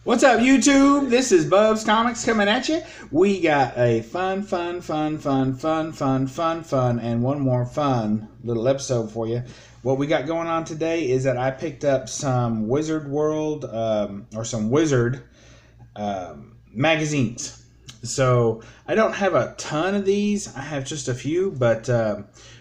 What's up, YouTube? This is BUB'S Comics coming at you. We got a fun, and one more fun little episode for you. What we got going on today is that I picked up some Wizard World, or some Wizard magazines. So I don't have a ton of these. I have just a few, but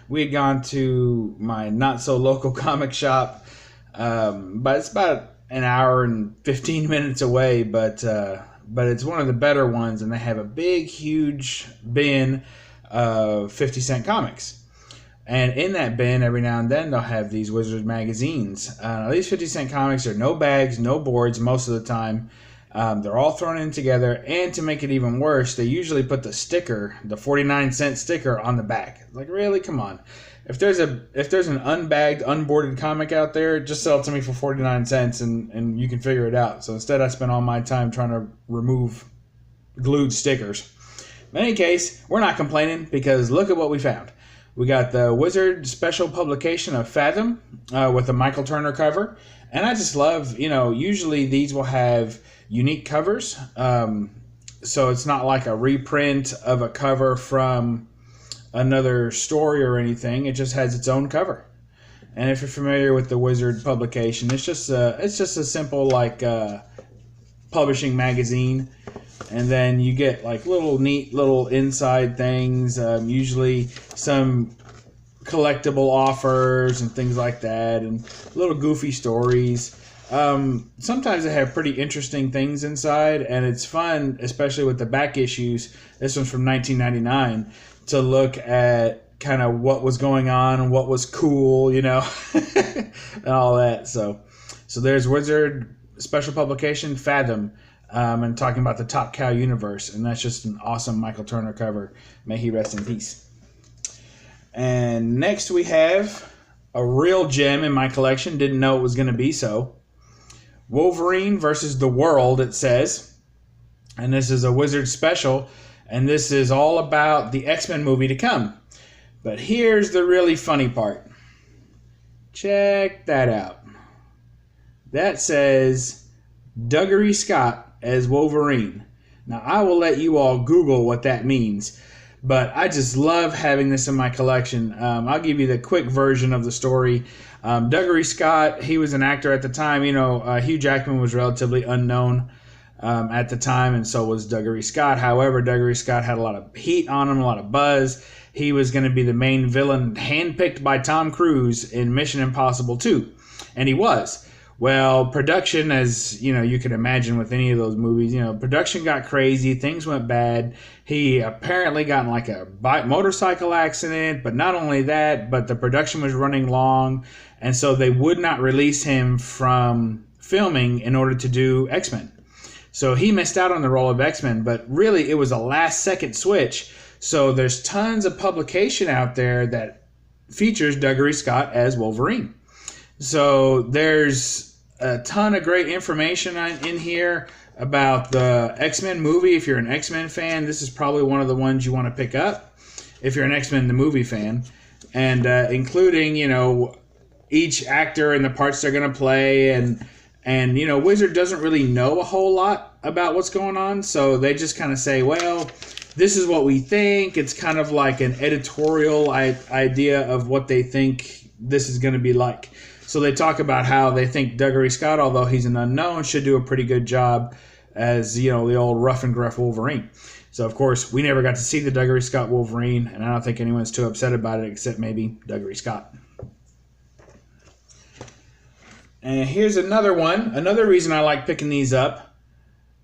we had gone to my not-so-local comic shop, but it's about an hour and 15 minutes away, but it's one of the better ones, and they have a big, huge bin of 50-cent comics. And in that bin, every now and then, they'll have these Wizards magazines. These 50-cent comics are no bags, no boards most of the time. They're all thrown in together, and to make it even worse, they usually put the sticker, the 49-cent sticker, on the back. Like, really? Come on. If there's an unbagged, unboarded comic out there, just sell it to me for 49 cents and you can figure it out. So instead I spent all my time trying to remove glued stickers. In any case, we're not complaining because look at what we found. We got the Wizard special publication of Fathom with a Michael Turner cover. And I just love, usually these will have unique covers. So it's not like a reprint of a cover from another story or anything. It just has its own cover. And if you're familiar with the Wizard publication, it's just a simple publishing magazine, and then you get like neat little inside things, usually some collectible offers and things like that, and little goofy stories. Sometimes they have pretty interesting things inside, and it's fun, especially with the back issues. This one's from 1999. To look at kind of what was going on and what was cool, and all that. So there's Wizard special publication Fathom, and talking about the Top Cow universe, and that's just an awesome Michael Turner cover. May he rest in peace. And next we have a real gem in my collection. Didn't know it was going to be so. Wolverine versus the World, it says, and this is a Wizard special. And this is all about the X-Men movie to come. But here's the really funny part. Check that out. That says Dougray Scott as Wolverine. Now, I will let you all Google what that means. But I just love having this in my collection. I'll give you the quick version of the story. Dougray Scott, he was an actor at the time. Hugh Jackman was relatively unknown at the time, and so was Dougray Scott. However, Dougray Scott had a lot of heat on him, a lot of buzz. He was going to be the main villain handpicked by Tom Cruise in Mission Impossible 2, and he was. Well, production, as you can imagine with any of those movies, production got crazy, things went bad. He apparently got in like a motorcycle accident, but not only that, but the production was running long, and so they would not release him from filming in order to do X-Men. So he missed out on the role of X-Men, but really it was a last-second switch. So there's tons of publication out there that features Dougray Scott as Wolverine. So there's a ton of great information in here about the X-Men movie. If you're an X-Men fan, this is probably one of the ones you want to pick up if you're an X-Men the movie fan. And including, each actor and the parts they're going to play, and Wizard doesn't really know a whole lot about what's going on, so they just kind of say, well, this is what we think. It's kind of like an editorial idea of what they think this is going to be like. So they talk about how they think Dougray Scott, although he's an unknown, should do a pretty good job as, the old rough and gruff Wolverine. So, of course, we never got to see the Dougray Scott Wolverine, and I don't think anyone's too upset about it except maybe Dougray Scott. And here's another one. Another reason I like picking these up.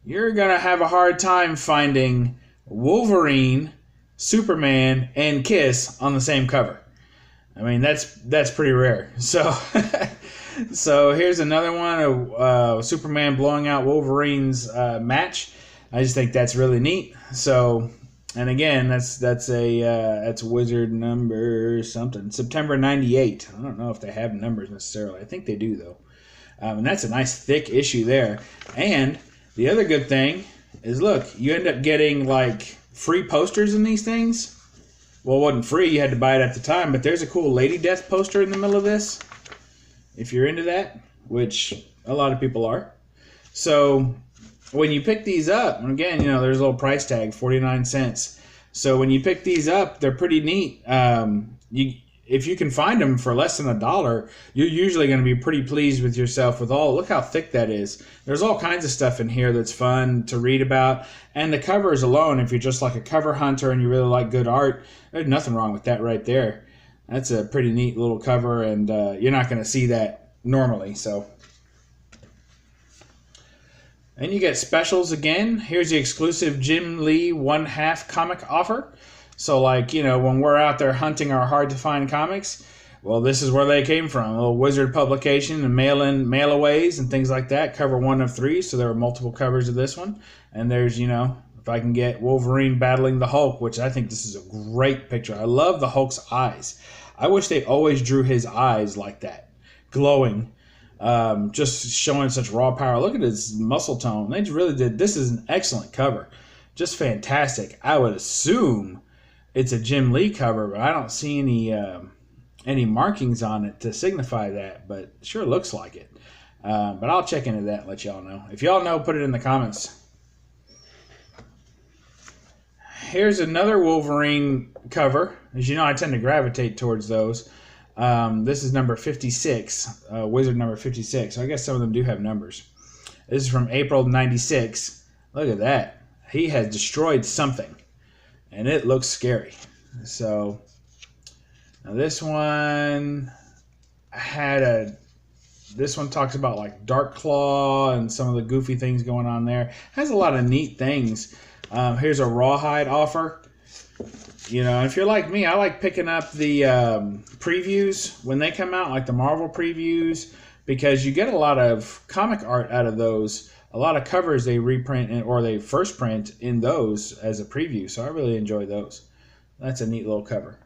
You're going to have a hard time finding Wolverine, Superman, and Kiss on the same cover. I mean, that's pretty rare. So here's another one of Superman blowing out Wolverine's match. I just think that's really neat. So, and again, that's Wizard number something, September 98. I don't know if they have numbers necessarily. I think they do though. And that's a nice thick issue there. And the other good thing is, look, you end up getting like free posters in these things. Well, it wasn't free. You had to buy it at the time. But there's a cool Lady Death poster in the middle of this, if you're into that, which a lot of people are. So when you pick these up, and again, there's a little price tag, 49 cents. So when you pick these up, they're pretty neat. If you can find them for less than $1, you're usually going to be pretty pleased with yourself with look how thick that is. There's all kinds of stuff in here that's fun to read about. And the covers alone, if you're just like a cover hunter and you really like good art, there's nothing wrong with that right there. That's a pretty neat little cover, and you're not going to see that normally. So, and you get specials again. Here's the exclusive Jim Lee 1/2 comic offer. So, like, when we're out there hunting our hard-to-find comics, well, this is where they came from. A little Wizard publication and mail-aways and things like that. Cover 1 of 3, so there are multiple covers of this one. And there's, if I can get Wolverine battling the Hulk, which I think this is a great picture. I love the Hulk's eyes. I wish they always drew his eyes like that, glowing, just showing such raw power. Look at his muscle tone. They really did. This is an excellent cover. Just fantastic. I would assume it's a Jim Lee cover, but I don't see any markings on it to signify that, but it sure looks like it. But I'll check into that and let y'all know. If y'all know, put it in the comments. Here's another Wolverine cover. As you know, I tend to gravitate towards those. This is number 56, Wizard number 56. So I guess some of them do have numbers. This is from April '96. Look at that. He has destroyed something, and it looks scary. So now this one this one talks about like Dark Claw and some of the goofy things going on there. Has a lot of neat things. Here's a Rawhide offer. If you're like me, I like picking up the previews when they come out, like the Marvel previews, because you get a lot of comic art out of those. A lot of covers they reprint or they first print in those as a preview, so I really enjoy those. That's a neat little cover.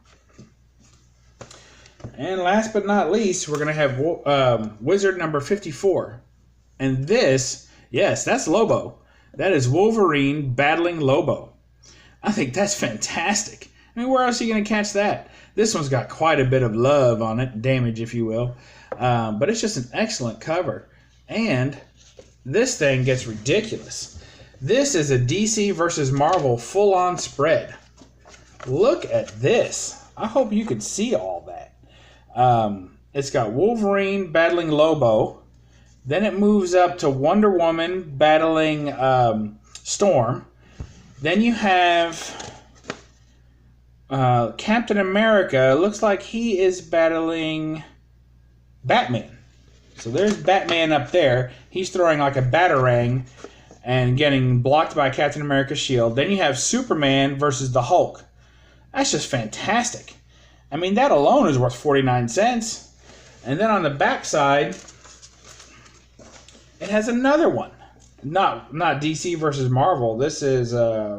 And last but not least, we're going to have Wizard number 54. And this, yes, that's Lobo. That is Wolverine battling Lobo. I think that's fantastic. I mean, where else are you going to catch that? This one's got quite a bit of love on it, damage, if you will. But it's just an excellent cover. And this thing gets ridiculous. This is a DC versus Marvel full-on spread. Look at this. I hope you could see all that. It's got Wolverine battling Lobo. Then it moves up to Wonder Woman battling Storm. Then you have Captain America. It looks like he is battling Batman. So there's Batman up there. He's throwing like a batarang and getting blocked by Captain America's shield. Then you have Superman versus the Hulk. That's just fantastic. I mean, that alone is worth 49 cents. And then on the back side, it has another one. Not DC versus Marvel. This is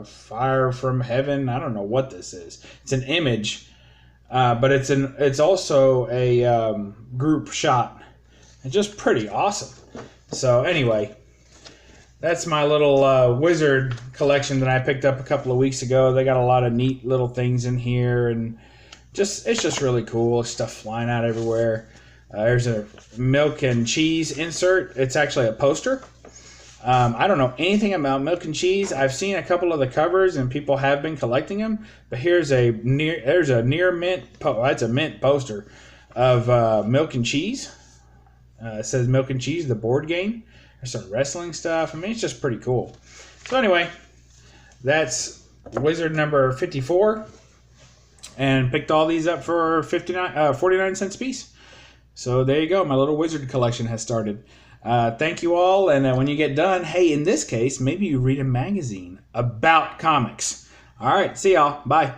Fire from Heaven. I don't know what this is. It's an image, but it's also a group shot. It's just pretty awesome. So anyway, that's my little Wizard collection that I picked up a couple of weeks ago. They got a lot of neat little things in here, and it's just really cool. Stuff flying out everywhere. There's a milk and cheese insert. It's actually a poster. I don't know anything about milk and cheese. I've seen a couple of the covers, and people have been collecting them. But there's a near mint. That's a mint poster of milk and cheese. It says Milk and Cheese, the board game. There's some wrestling stuff. I mean, it's just pretty cool. So anyway, that's Wizard number 54, and picked all these up for 49 cents a piece. So there you go. My little Wizard collection has started. Thank you all. And when you get done, hey, in this case, maybe you read a magazine about comics. All right. See y'all. Bye.